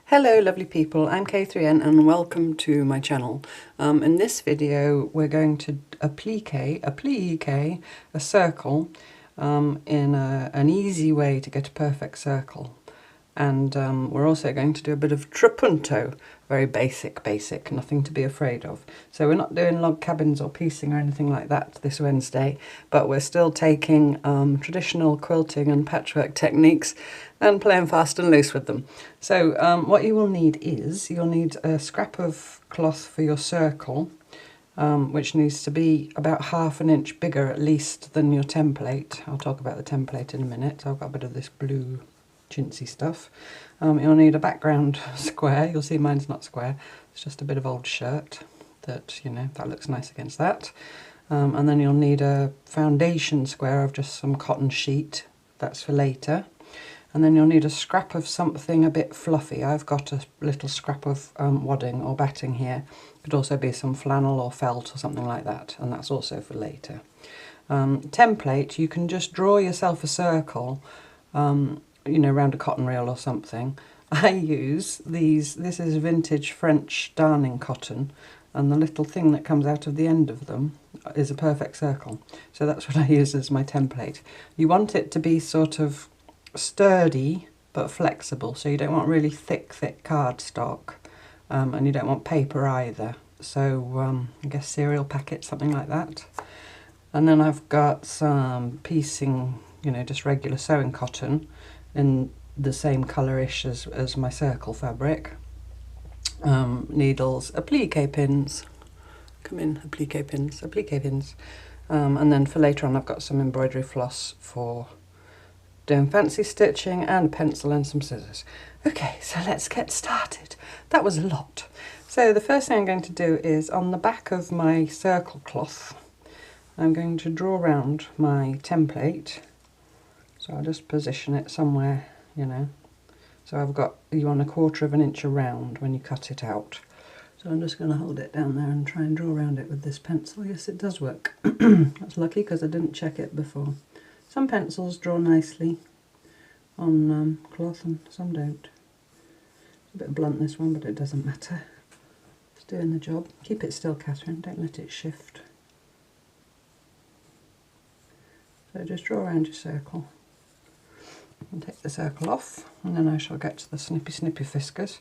Hello lovely people, I'm K3N and welcome to my channel. In this video we're going to applique a circle in an easy way to get a perfect circle. And we're also going to do a bit of trapunto, very basic, nothing to be afraid of. So we're not doing log cabins or piecing or anything like that this Wednesday, but we're still taking traditional quilting and patchwork techniques and playing fast and loose with them. So what you will need is, you'll need a scrap of cloth for your circle, which needs to be about ½ an inch bigger at least than your template. I'll talk about the template in a minute. I've got a bit of this blue chintzy stuff. You'll need a background square. You'll see mine's not square. It's just a bit of old shirt that, that looks nice against that. And then you'll need a foundation square of just some cotton sheet. That's for later. And then you'll need a scrap of something a bit fluffy. I've got a little scrap of wadding or batting here. Could also be some flannel or felt or something like that, and that's also for later. Template, you can just draw yourself a circle, around a cotton reel or something. I use these, this is vintage French darning cotton, and the little thing that comes out of the end of them is a perfect circle. So that's what I use as my template. You want it to be sort of sturdy but flexible, so you don't want really thick cardstock, and you don't want paper either. So I guess cereal packet, something like that. And then I've got some piecing, just regular sewing cotton in the same colourish as my circle fabric. Needles, applique pins, come in, applique pins. And then for later on I've got some embroidery floss for doing fancy stitching, and a pencil and some scissors. Okay, so let's get started. That was a lot. So the first thing I'm going to do is, on the back of my circle cloth, I'm going to draw around my template. So I'll just position it somewhere, So I've got, you want 1/4 inch around when you cut it out. So I'm just going to hold it down there and try and draw around it with this pencil. Yes, it does work. That's lucky because I didn't check it before. Some pencils draw nicely on cloth and some don't. It's a bit blunt, this one, but it doesn't matter. It's doing the job. Keep it still, Catherine, don't let it shift. So just draw around your circle and take the circle off, and then I shall get to the snippy whiskers.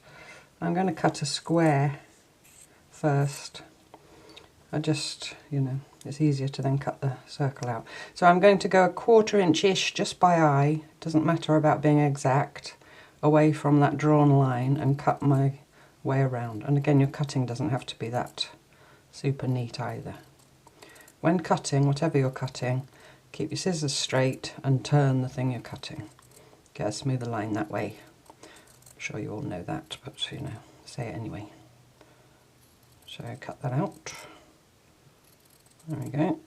I'm going to cut a square first. I just, it's easier to then cut the circle out. So I'm going to go 1/4 inch-ish, just by eye, doesn't matter about being exact, away from that drawn line and cut my way around. And again, your cutting doesn't have to be that super neat either. When cutting, whatever you're cutting, keep your scissors straight and turn the thing you're cutting. Get a smoother line that way. I'm sure you all know that, but say it anyway. So cut that out. There we go.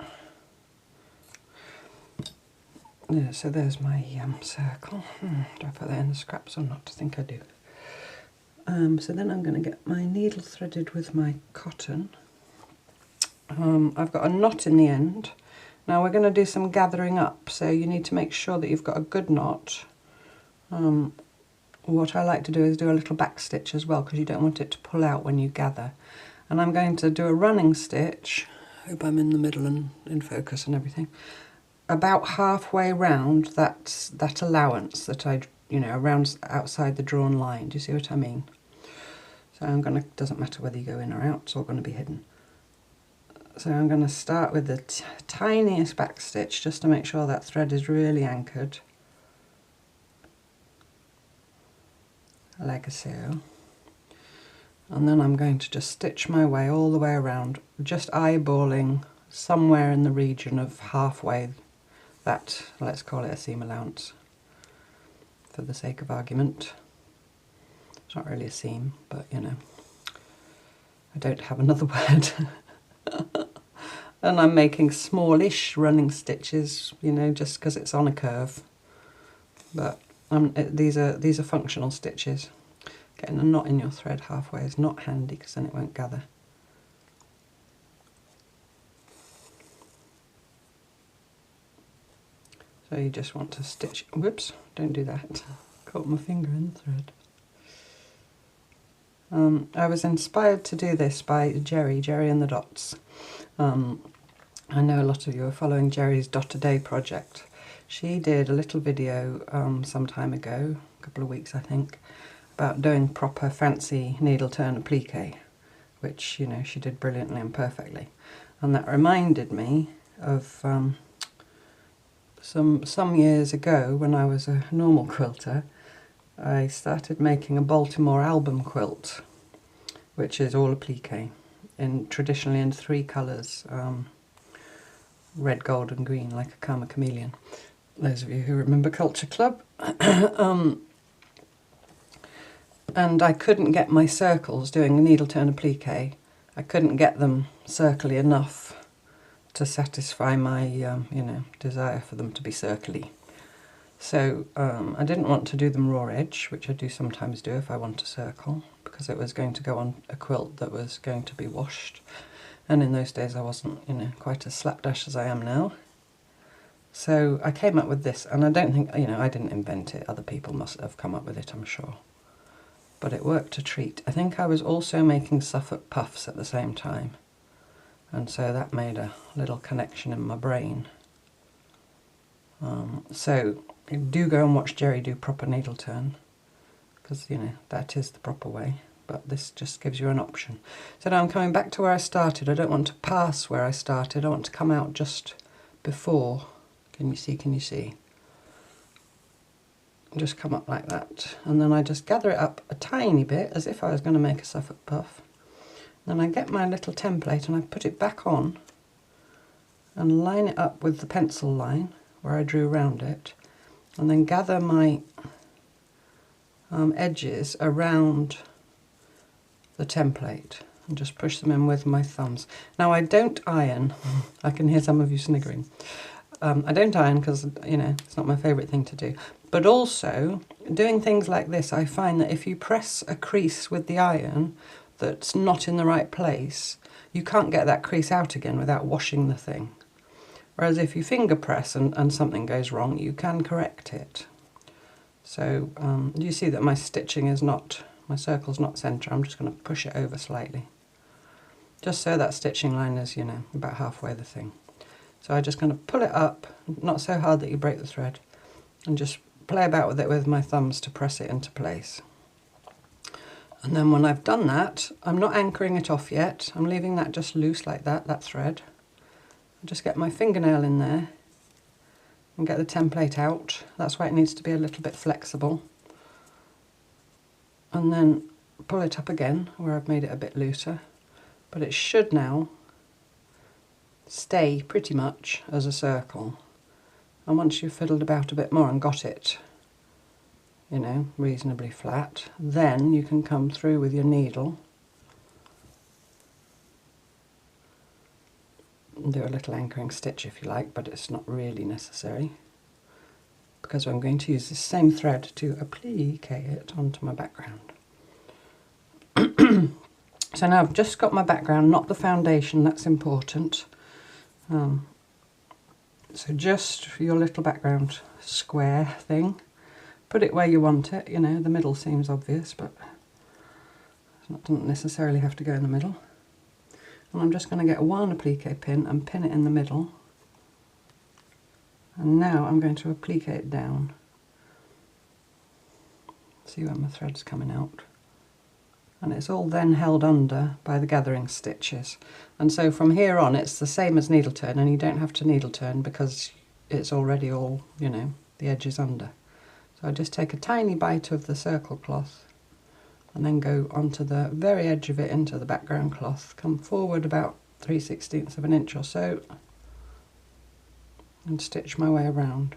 Yeah, so there's my circle. Do I put that in the scraps or not? I think I do. So then I'm going to get my needle threaded with my cotton. I've got a knot in the end. Now we're going to do some gathering up, so you need to make sure that you've got a good knot. What I like to do is do a little back stitch as well, because you don't want it to pull out when you gather. And I'm going to do a running stitch. Hope I'm in the middle and in focus and everything. About halfway round that allowance that around outside the drawn line. Do you see what I mean? So I'm going to, doesn't matter whether you go in or out, it's all going to be hidden. So I'm going to start with the tiniest back stitch just to make sure that thread is really anchored. Like so. And then I'm going to just stitch my way all the way around, just eyeballing somewhere in the region of halfway that, let's call it a seam allowance for the sake of argument. It's not really a seam, but I don't have another word. And I'm making smallish running stitches, just because it's on a curve. But these are functional stitches. Getting a knot in your thread halfway is not handy because then it won't gather. So you just want to stitch, whoops, don't do that. Caught my finger in the thread. I was inspired to do this by Jerry and the Dots. I know a lot of you are following Jerry's Dot a Day project. She did a little video some time ago, a couple of weeks I think, about doing proper fancy needle turn applique, which, you know, she did brilliantly and perfectly. And that reminded me of some years ago when I was a normal quilter. I started making a Baltimore album quilt, which is all applique, traditionally in 3 colours, red, gold and green, like a karma chameleon. Those of you who remember Culture Club. And I couldn't get my circles doing a needle turn applique. I couldn't get them circly enough to satisfy my, you know, desire for them to be circly. So I didn't want to do them raw edge, which I do sometimes do if I want a circle, because it was going to go on a quilt that was going to be washed. And in those days I wasn't, you know, quite as slapdash as I am now. So I came up with this, and I don't think, you know, I didn't invent it. Other people must have come up with it, I'm sure. But it worked a treat. I think I was also making Suffolk puffs at the same time. And so that made a little connection in my brain. So do go and watch Jerry do proper needle turn, because, you know, that is the proper way. But this just gives you an option. So now I'm coming back to where I started. I don't want to pass where I started. I want to come out just before. Can you see? Can you see? Just come up like that. And then I just gather it up a tiny bit, as if I was going to make a Suffolk puff. Then I get my little template and I put it back on and line it up with the pencil line where I drew around it, and then gather my edges around the template and just push them in with my thumbs. Now I don't iron. I can hear some of you sniggering. I don't iron because, you know, it's not my favourite thing to do. But also, doing things like this, I find that if you press a crease with the iron that's not in the right place, you can't get that crease out again without washing the thing. Whereas if you finger press and something goes wrong, you can correct it. So you see that my stitching is not, my circle's not centre. I'm just going to push it over slightly, just so that stitching line is, you know, about halfway the thing. So I'm just going to pull it up, not so hard that you break the thread, and just play about with it with my thumbs to press it into place. And then when I've done that, I'm not anchoring it off yet. I'm leaving that just loose like that thread. I just get my fingernail in there and get the template out. That's why it needs to be a little bit flexible. And then pull it up again where I've made it a bit looser. But it should now stay pretty much as a circle. And once you've fiddled about a bit more and got it, you know, reasonably flat, then you can come through with your needle and do a little anchoring stitch if you like, but it's not really necessary, because I'm going to use this same thread to applique it onto my background. So now I've just got my background, not the foundation, that's important. So just your little background square thing, put it where you want it. You know, the middle seems obvious, but it doesn't necessarily have to go in the middle. And I'm just going to get one applique pin and pin it in the middle. And now I'm going to applique it down. See where my thread's coming out. And it's all then held under by the gathering stitches. And so from here on it's the same as needle turn, and you don't have to needle turn because it's already all, you know, the edge is under. So I just take a tiny bite of the circle cloth and then go onto the very edge of it into the background cloth, come forward about 3/16 of an inch or so and stitch my way around.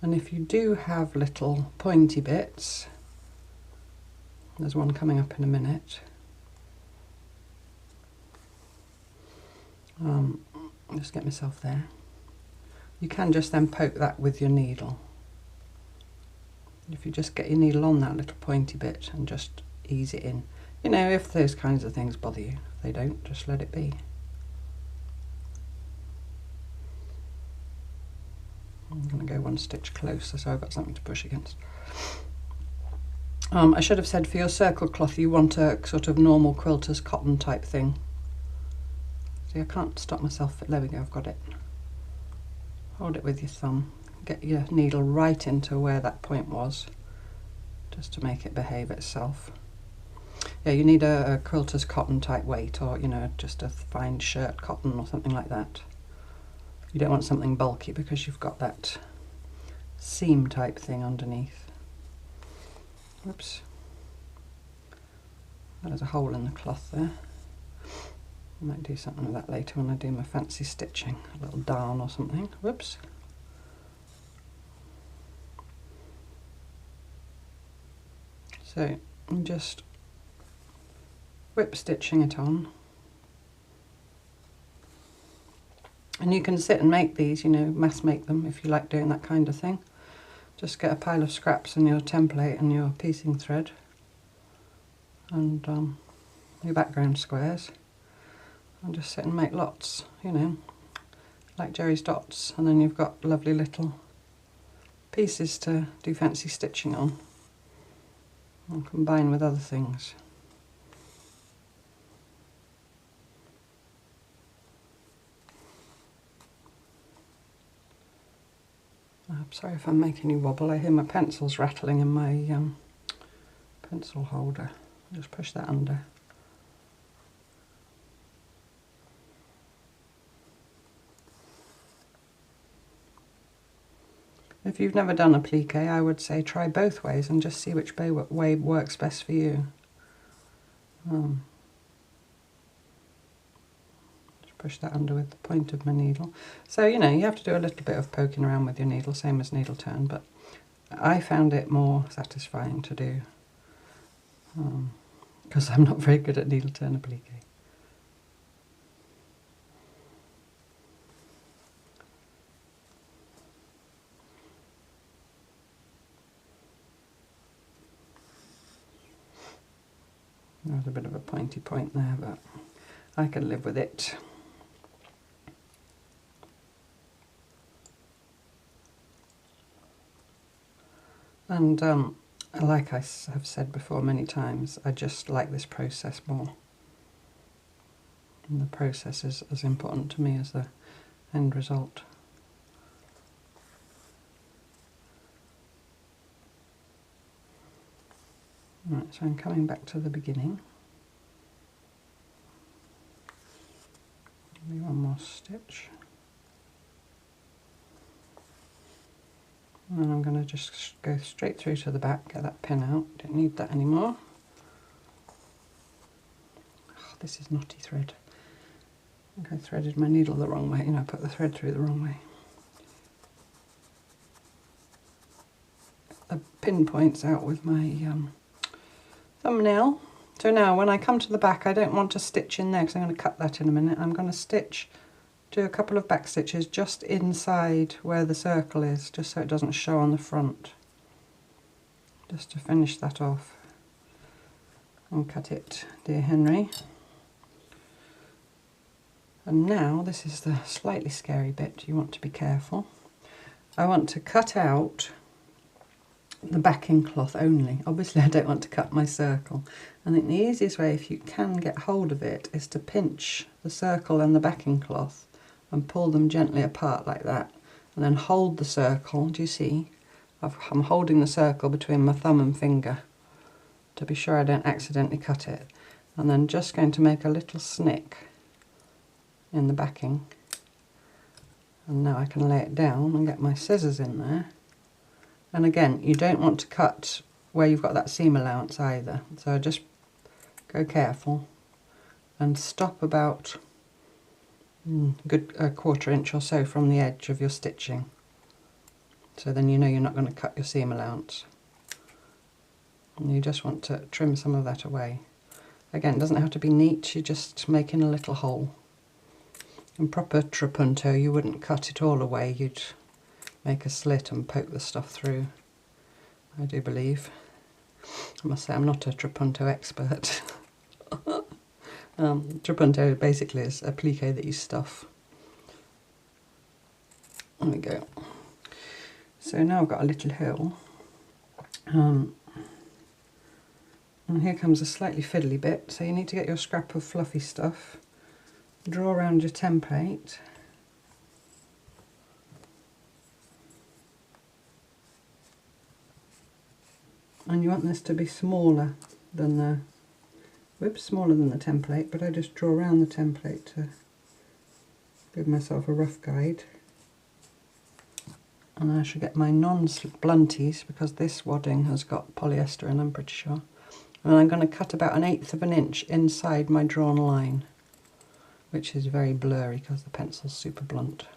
And if you do have little pointy bits, there's one coming up in a minute, just get myself there, you can just then poke that with your needle. If you just get your needle on that little pointy bit and just ease it in. You know, if those kinds of things bother you, if they don't, just let it be. I'm going to go one stitch closer so I've got something to push against. I should have said for your circle cloth you want a sort of normal quilter's cotton type thing. See, I can't stop myself, but there we go, I've got it. Hold it with your thumb, get your needle right into where that point was, just to make it behave itself. Yeah, you need a quilter's cotton type weight, or you know, just a fine shirt cotton or something like that. You don't want something bulky because you've got that seam type thing underneath. Oops. There's a hole in the cloth there. I might do something with that later when I do my fancy stitching. A little darn or something. Whoops. So I'm just whip stitching it on. And you can sit and make these, you know, mass make them if you like doing that kind of thing. Just get a pile of scraps and your template and your piecing thread and your background squares, and just sit and make lots, you know, like Jerry's dots, and then you've got lovely little pieces to do fancy stitching on and combine with other things. I'm sorry if I'm making you wobble. I hear my pencils rattling in my pencil holder. I'll just push that under. If you've never done applique, I would say try both ways and just see which way works best for you. Push that under with the point of my needle. So, you know, you have to do a little bit of poking around with your needle, same as needle turn, but I found it more satisfying to do because I'm not very good at needle turn applique. There's a bit of a pointy point there, but I can live with it. And like I have said before many times, I just like this process more. And the process is as important to me as the end result. Right, so I'm coming back to the beginning. Give me one more stitch. And then I'm going to just go straight through to the back, get that pin out, don't need that anymore. Oh, this is knotty thread. I think I threaded my needle the wrong way, you know, I put the thread through the wrong way. The pin points out with my thumbnail. So now when I come to the back, I don't want to stitch in there because I'm going to cut that in a minute. I'm going to stitch, do a couple of back stitches just inside where the circle is, just so it doesn't show on the front, just to finish that off and cut it, dear Henry. And now this is the slightly scary bit. You want to be careful. I want to cut out the backing cloth only. Obviously I don't want to cut my circle. I think the easiest way, if you can get hold of it, is to pinch the circle and the backing cloth and pull them gently apart like that, and then hold the circle. Do you see? I'm holding the circle between my thumb and finger to be sure I don't accidentally cut it, and then just going to make a little snick in the backing, and now I can lay it down and get my scissors in there. And again, you don't want to cut where you've got that seam allowance either, so just go careful and stop about a good quarter inch or so from the edge of your stitching, so then you know you're not going to cut your seam allowance, and you just want to trim some of that away. Again, it doesn't have to be neat, you're just making a little hole. In proper trapunto you wouldn't cut it all away, you'd make a slit and poke the stuff through, I do believe. I must say I'm not a trapunto expert. Trapunto basically is applique that you stuff. There we go. So now I've got a little hill. And here comes a slightly fiddly bit, so you need to get your scrap of fluffy stuff, draw around your template, and you want this to be smaller than the, smaller than the template, but I just draw around the template to give myself a rough guide. And I should get my non-blunties, because this wadding has got polyester in, I'm pretty sure. And I'm going to cut about 1/8 of an inch inside my drawn line, which is very blurry because the pencil's super blunt.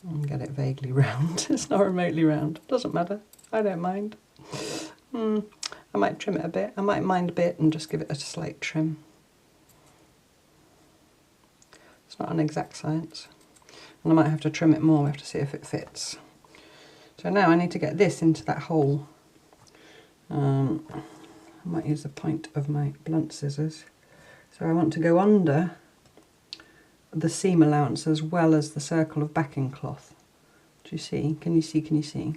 And get it vaguely round. It's not remotely round. Doesn't matter. I don't mind. I might trim it a bit. I might mind a bit and just give it a slight trim. It's not an exact science. And I might have to trim it more. We have to see if it fits. So now I need to get this into that hole. I might use the point of my blunt scissors. So I want to go under the seam allowance as well as the circle of backing cloth. Do you see? Can you see? Can you see?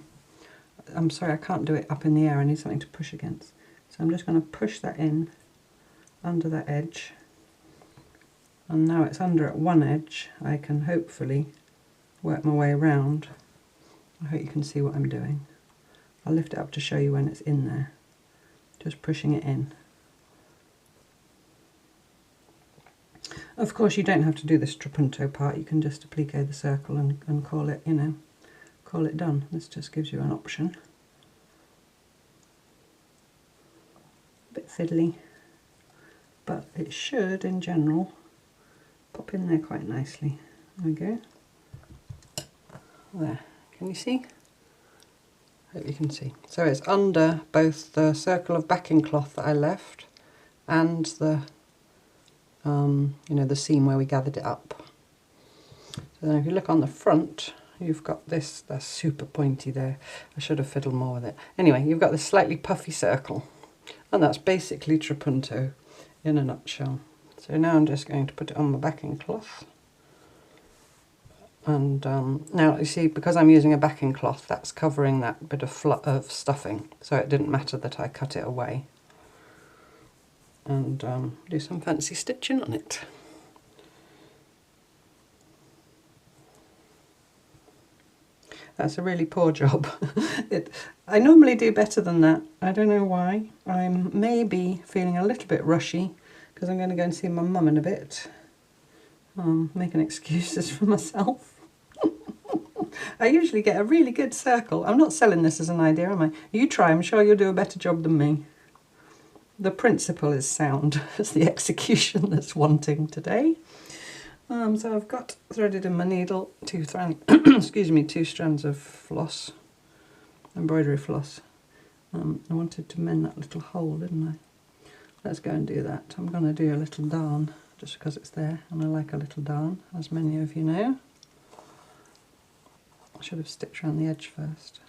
I'm sorry, I can't do it up in the air. I need something to push against. So I'm just going to push that in under that edge. And now it's under at one edge, I can hopefully work my way around. I hope you can see what I'm doing. I'll lift it up to show you when it's in there. Just pushing it in. Of course, you don't have to do this trapunto part. You can just applique the circle and call it, you know, call it done. This just gives you an option. A bit fiddly, but it should, in general, pop in there quite nicely. There we go. There. Can you see? Hope you can see. So it's under both the circle of backing cloth that I left and the you know, the seam where we gathered it up. So then if you look on the front, you've got this, that's super pointy there. I should have fiddled more with it. Anyway, you've got this slightly puffy circle, and that's basically trapunto in a nutshell. So now I'm just going to put it on my backing cloth. And now you see, because I'm using a backing cloth, that's covering that bit of stuffing, so it didn't matter that I cut it away. And do some fancy stitching on it. That's a really poor job. I normally do better than that. I don't know why. I'm maybe feeling a little bit rushy because I'm going to go and see my mum in a bit. Making excuses for myself. I usually get a really good circle. I'm not selling this as an idea, am I? You try, I'm sure you'll do a better job than me. The principle is sound, it's the execution that's wanting today. So I've got threaded in my needle two strands of floss, embroidery floss. I wanted to mend that little hole, didn't I? Let's go and do that. I'm going to do a little darn just because it's there, and I like a little darn, as many of you know. I should have stitched around the edge first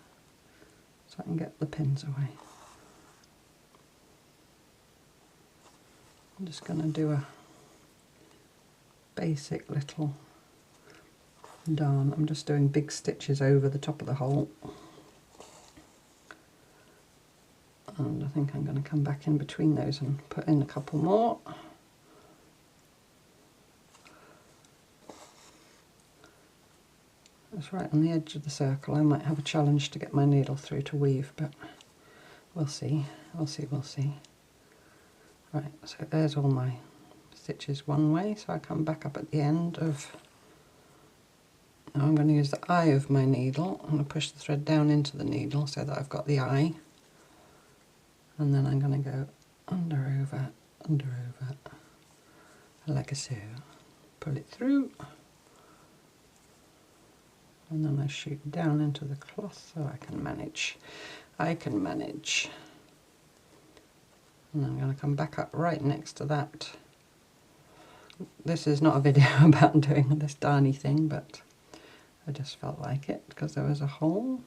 so I can get the pins away. I'm just going to do a basic little darn. I'm just doing big stitches over the top of the hole. And I think I'm going to come back in between those and put in a couple more. That's right on the edge of the circle. I might have a challenge to get my needle through to weave, but we'll see. We'll see. Right, so there's all my stitches one way, so I come back up at the end of... Now I'm going to use the eye of my needle. I'm going to push the thread down into the needle so that I've got the eye. And then I'm going to go under, over, like so. Pull it through. And then I shoot down into the cloth so I can manage. And I'm going to come back up right next to that. This is not a video about doing this darny thing, but I just felt like it because there was a hole.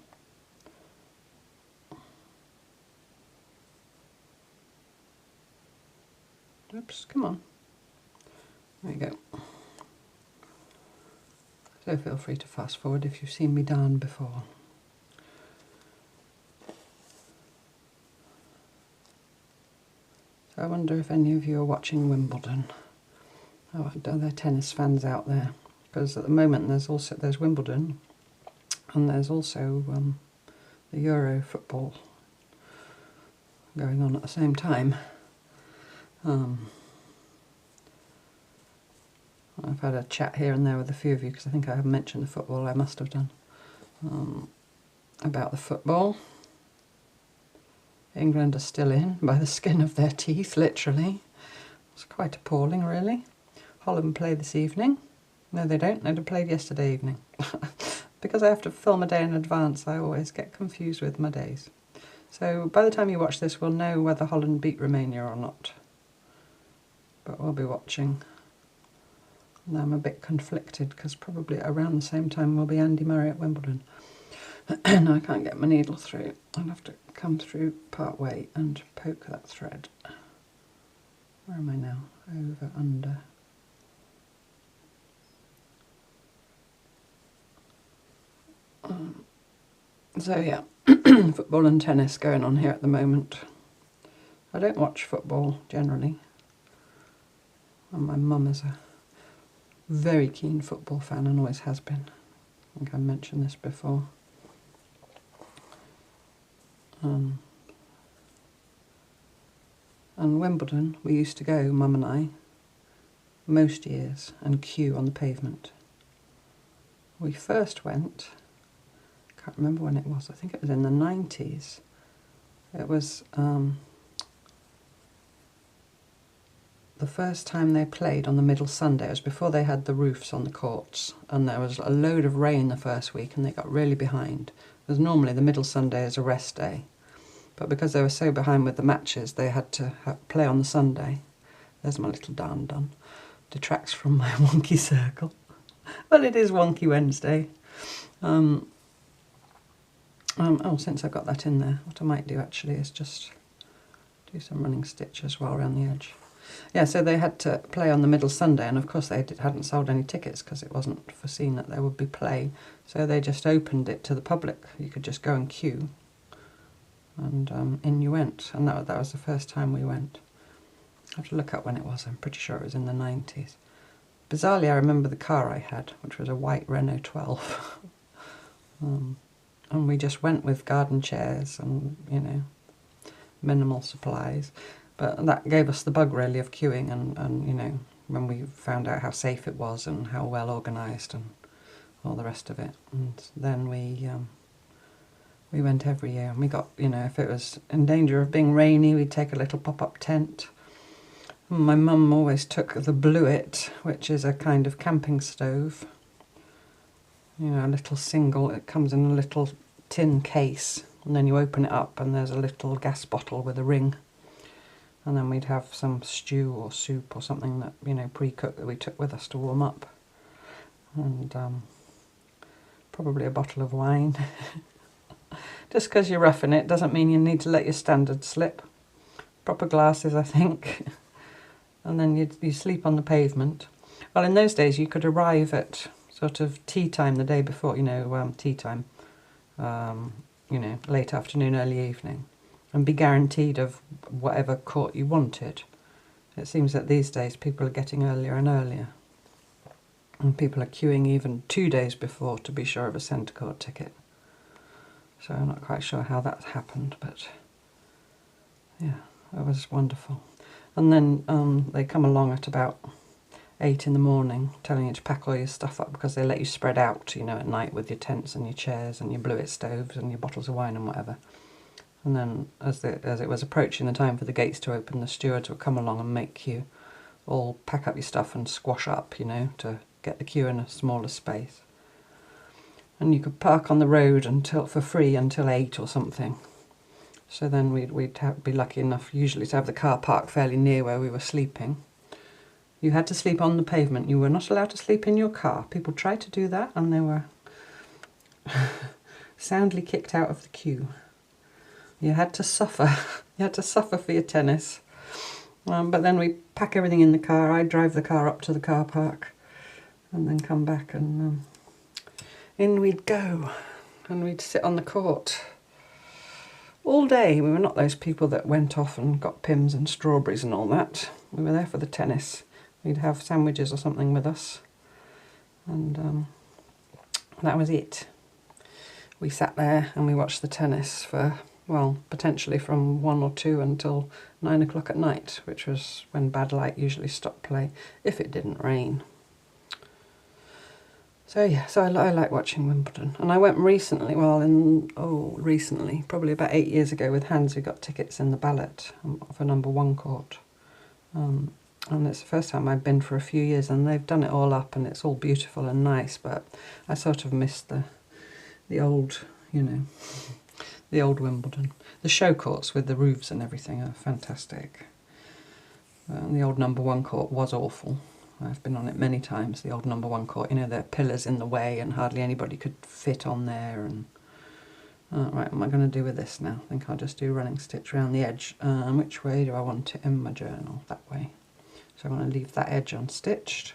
Oops, come on. There we go. So feel free to fast forward if you've seen me darn before. So I wonder if any of you are watching Wimbledon. Oh, are there tennis fans out there? Because at the moment there's Wimbledon, and there's also the Euro football going on at the same time. I've had a chat here and there with a few of you, because I think I haven't mentioned the football. I must have done, about the football. England are still in by the skin of their teeth, literally. It's quite appalling, really. Holland play this evening. No, they don't. They'd have played yesterday evening. Because I have to film a day in advance, I always get confused with my days. So by the time you watch this, we'll know whether Holland beat Romania or not. But we'll be watching. And I'm a bit conflicted, because probably around the same time will be Andy Murray at Wimbledon. No, I can't get my needle through. I'll have to come through part way and poke that thread. Where am I now? Over, under. So yeah, football and tennis going on here at the moment. I don't watch football generally. And my mum is a very keen football fan and always has been. I think I mentioned this before. And Wimbledon, we used to go, Mum and I, most years, and queue on the pavement. We first went, can't remember when it was, I think it was in the 90s. It was the first time they played on the middle Sunday. It was before they had the roofs on the courts, and there was a load of rain the first week and they got really behind. Because normally the middle Sunday is a rest day, but because they were so behind with the matches, they had to play on the Sunday. There's my little darn done. Detracts from my wonky circle. Well, it is Wonky Wednesday. Oh, since I've got that in there, what I might do actually is just do some running stitches while around the edge. Yeah, so they had to play on the middle Sunday, and of course they hadn't sold any tickets because it wasn't foreseen that there would be play. So they just opened it to the public. You could just go and queue, and in you went. And that was the first time we went. I have to look up when it was. I'm pretty sure it was in the 90s. Bizarrely, I remember the car I had, which was a white Renault 12. And we just went with garden chairs and, you know, minimal supplies. But that gave us the bug, really, of queuing, and you know, when we found out how safe it was and how well organised and all the rest of it. And then we went every year, and we got, you know, if it was in danger of being rainy, we'd take a little pop-up tent. My mum always took the Bluet, which is a kind of camping stove. You know, a little single, it comes in a little tin case, and then you open it up and there's a little gas bottle with a ring. And then we'd have some stew or soup or something that, you know, pre-cooked that we took with us to warm up. And probably a bottle of wine. Just because you're roughing it doesn't mean you need to let your standards slip. Proper glasses, I think. And then you sleep on the pavement. Well, in those days you could arrive at sort of tea time the day before, you know, tea time, you know, late afternoon, early evening, and be guaranteed of whatever court you wanted. It seems that these days people are getting earlier and earlier, and people are queuing even 2 days before to be sure of a centre court ticket. So I'm not quite sure how that happened, but yeah, it was wonderful. And then they come along at about 8 in the morning, telling you to pack all your stuff up, because they let you spread out, you know, at night with your tents and your chairs and your Bluet stoves and your bottles of wine and whatever. And then as it was approaching the time for the gates to open, the stewards would come along and make you all pack up your stuff and squash up, you know, to get the queue in a smaller space. And you could park on the road for free until 8 or something. So then we'd be lucky enough usually to have the car parked fairly near where we were sleeping. You had to sleep on the pavement. You were not allowed to sleep in your car. People tried to do that and they were soundly kicked out of the queue. You had to suffer. You had to suffer for your tennis. But then we pack everything in the car. I'd drive the car up to the car park and then come back and in we'd go, and we'd sit on the court all day. We were not those people that went off and got Pims and strawberries and all that. We were there for the tennis. We'd have sandwiches or something with us, and that was it. We sat there and we watched the tennis for, well, potentially from 1 or 2 until 9 o'clock at night, which was when bad light usually stopped play, if it didn't rain. So yeah, so I like watching Wimbledon. And I went recently, recently, probably about 8 years ago with Hans, who got tickets in the ballot for #1 court. And it's the first time I've been for a few years, and they've done it all up and it's all beautiful and nice, but I sort of missed the old, you know, the old Wimbledon. The show courts with the roofs and everything are fantastic. And the old #1 court was awful. I've been on it many times, the old #1 court. You know, there are pillars in the way and hardly anybody could fit on there. And right, what am I going to do with this now? I think I'll just do running stitch around the edge. Which way do I want it in my journal? That way. So I'm going to leave that edge unstitched.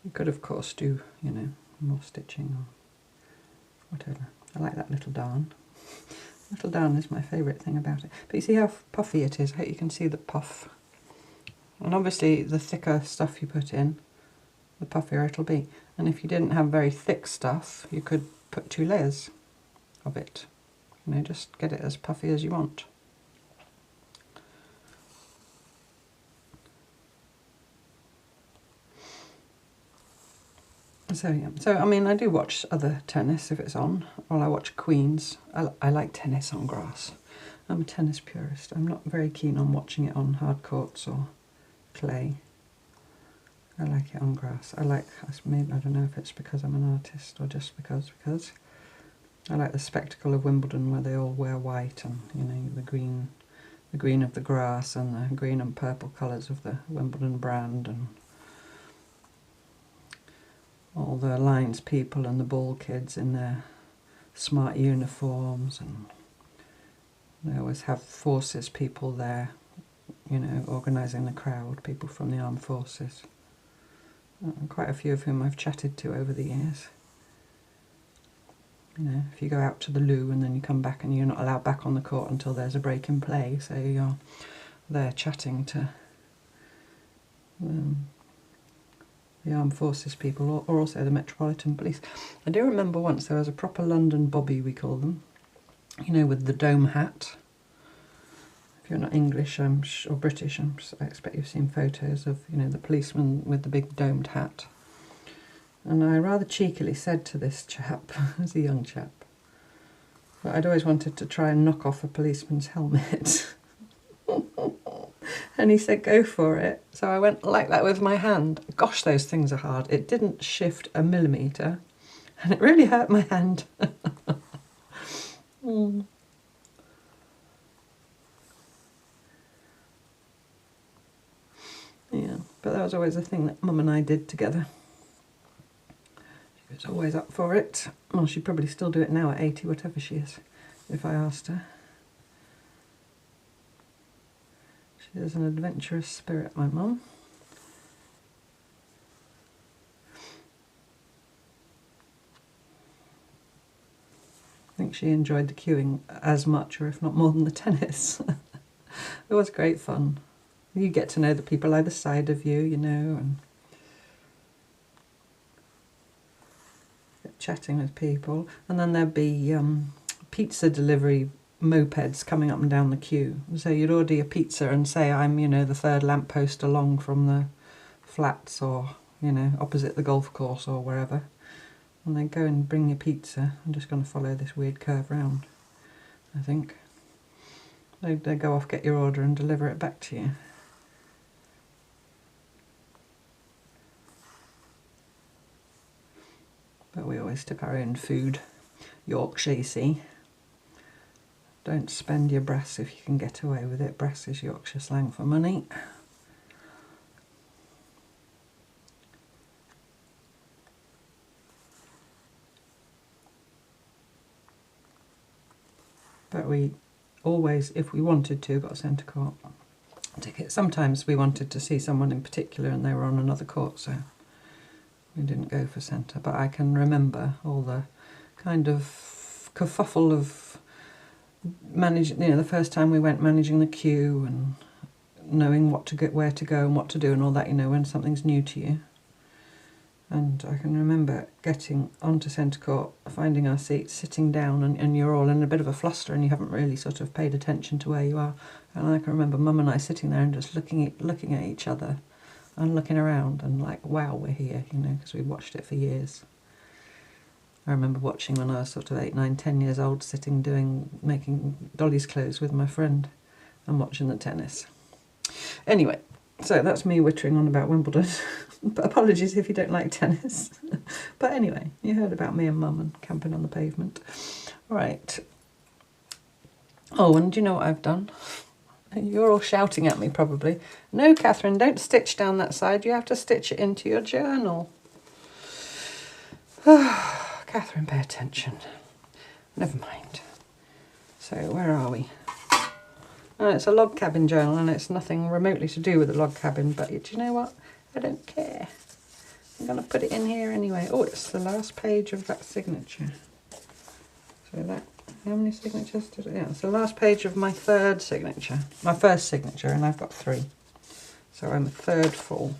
You could, of course, do, you know, more stitching or whatever. I like that little darn. Little darn is my favourite thing about it. But you see how puffy it is? I hope you can see the puff. And obviously the thicker stuff you put in, the puffier it'll be. And if you didn't have very thick stuff, you could put 2 layers of it. You know, just get it as puffy as you want. So yeah, so I mean, I do watch other tennis if it's on. Well, I watch Queen's. I like tennis on grass. I'm a tennis purist. I'm not very keen on watching it on hard courts or clay. I like it on grass. Maybe, I don't know if it's because I'm an artist or just because I like the spectacle of Wimbledon where they all wear white and, you know, the green of the grass and the green and purple colours of the Wimbledon brand, and all the Lions people and the ball kids in their smart uniforms, and they always have forces people there, you know, organising the crowd, people from the armed forces. Quite a few of whom I've chatted to over the years. You know, if you go out to the loo and then you come back and you're not allowed back on the court until there's a break in play, so you're there chatting to the armed forces people, or also the Metropolitan Police. I do remember once there was a proper London bobby, we call them, you know, with the dome hat. If you're not English or British, I expect you've seen photos of, you know, the policeman with the big domed hat. And I rather cheekily said to this chap, as a young chap, that I'd always wanted to try and knock off a policeman's helmet. And he said, go for it. So I went like that with my hand. Gosh, those things are hard. It didn't shift a millimetre, and it really hurt my hand. Yeah, but that was always a thing that Mum and I did together. She was always up for it. Well, she'd probably still do it now at 80, whatever she is, if I asked her. She has an adventurous spirit, my mum. I think she enjoyed the queuing as much, or if not more, than the tennis. It was great fun. You get to know the people either side of you, you know, and get chatting with people. And then there'd be pizza delivery mopeds coming up and down the queue. So you'd order your pizza and say, I'm, you know, the 3rd lamppost along from the flats, or, you know, opposite the golf course or wherever. And they'd go and bring your pizza. I'm just going to follow this weird curve round, I think. They'd go off, get your order and deliver it back to you. But we always took our own food. Yorkshire, you see. Don't spend your brass if you can get away with it. Brass is Yorkshire slang for money. But we always, if we wanted to, got a centre court ticket. Sometimes we wanted to see someone in particular and they were on another court, so We didn't go for centre, but I can remember all the kind of kerfuffle of managing, you know, the first time we went managing the queue and knowing what to get, where to go and what to do and all that, you know, when something's new to you. And I can remember getting onto centre court, finding our seats, sitting down, and you're all in a bit of a fluster and you haven't really sort of paid attention to where you are. And I can remember Mum and I sitting there and just looking at each other and looking around and like, wow, we're here, you know, because we watched it for years. I remember watching when I was sort of 8, 9, 10 years old, making Dolly's clothes with my friend and watching the tennis. Anyway, so that's me wittering on about Wimbledon. But apologies if you don't like tennis. But anyway, you heard about me and Mum and camping on the pavement. Right. Oh, and do you know what I've done? You're all shouting at me probably. No, Catherine, don't stitch down that side. You have to stitch it into your journal. Catherine, pay attention. Never mind. So where are we? Oh, it's a log cabin journal and it's nothing remotely to do with a log cabin, but do you know what? I don't care. I'm going to put it in here anyway. Oh, it's the last page of that signature. So that, how many signatures did it? Yeah, it's the last page of my third signature. My first signature, and I've got 3. So I'm a third full.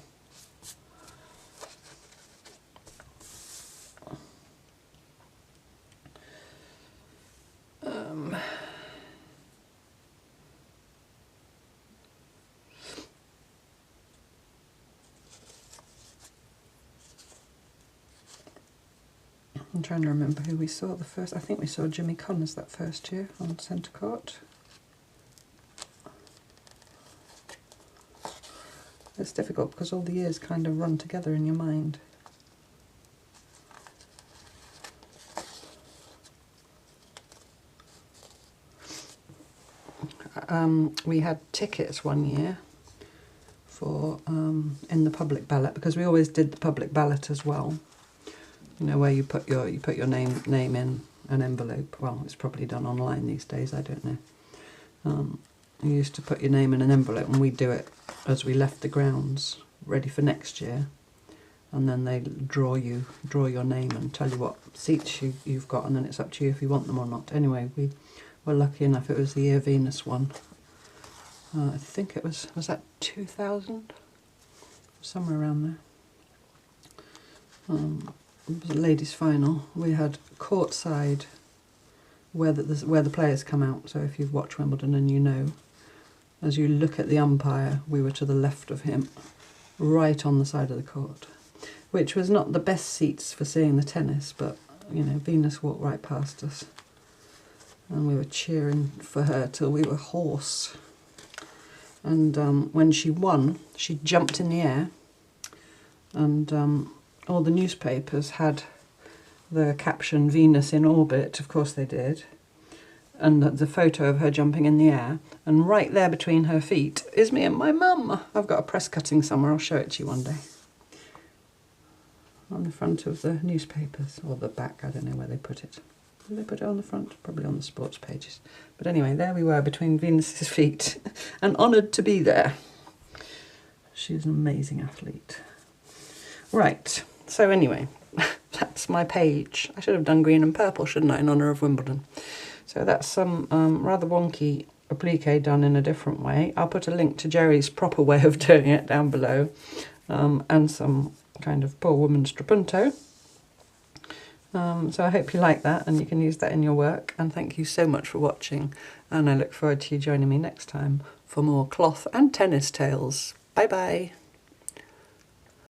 I'm trying to remember who we saw the first. I think we saw Jimmy Connors that first year on centre court. It's difficult because all the years kind of run together in your mind. We had tickets one year for in the public ballot, because we always did the public ballot as well. You know, where you put your name in an envelope. Well, it's probably done online these days, I don't know. You used to put your name in an envelope, and we'd do it as we left the grounds, ready for next year. And then they draw your name and tell you what seats you've got, and then it's up to you if you want them or not. Anyway, we were lucky enough, it was the year Venus won. I think it was that 2000? Somewhere around there. It was a ladies' final. We had courtside where the players come out. So if you've watched Wimbledon and you know, as you look at the umpire, we were to the left of him, right on the side of the court, which was not the best seats for seeing the tennis, but you know, Venus walked right past us, and we were cheering for her till we were hoarse. And when she won, she jumped in the air, and all the newspapers had the caption "Venus in orbit," of course they did, and the photo of her jumping in the air, and right there between her feet is me and my mum. I've got a press cutting somewhere, I'll show it to you one day. On the front of the newspapers, or the back, I don't know where they put it. Did they put it on the front? Probably on the sports pages. But anyway, there we were between Venus's feet, and honoured to be there. She's an amazing athlete. Right, so anyway, that's my page. I should have done green and purple, shouldn't I, in honour of Wimbledon. So that's some rather wonky applique done in a different way. I'll put a link to Jerry's proper way of doing it down below, and some kind of poor woman's Trapunto. So I hope you like that and you can use that in your work, and thank you so much for watching, and I look forward to you joining me next time for more cloth and tennis tales. Bye bye.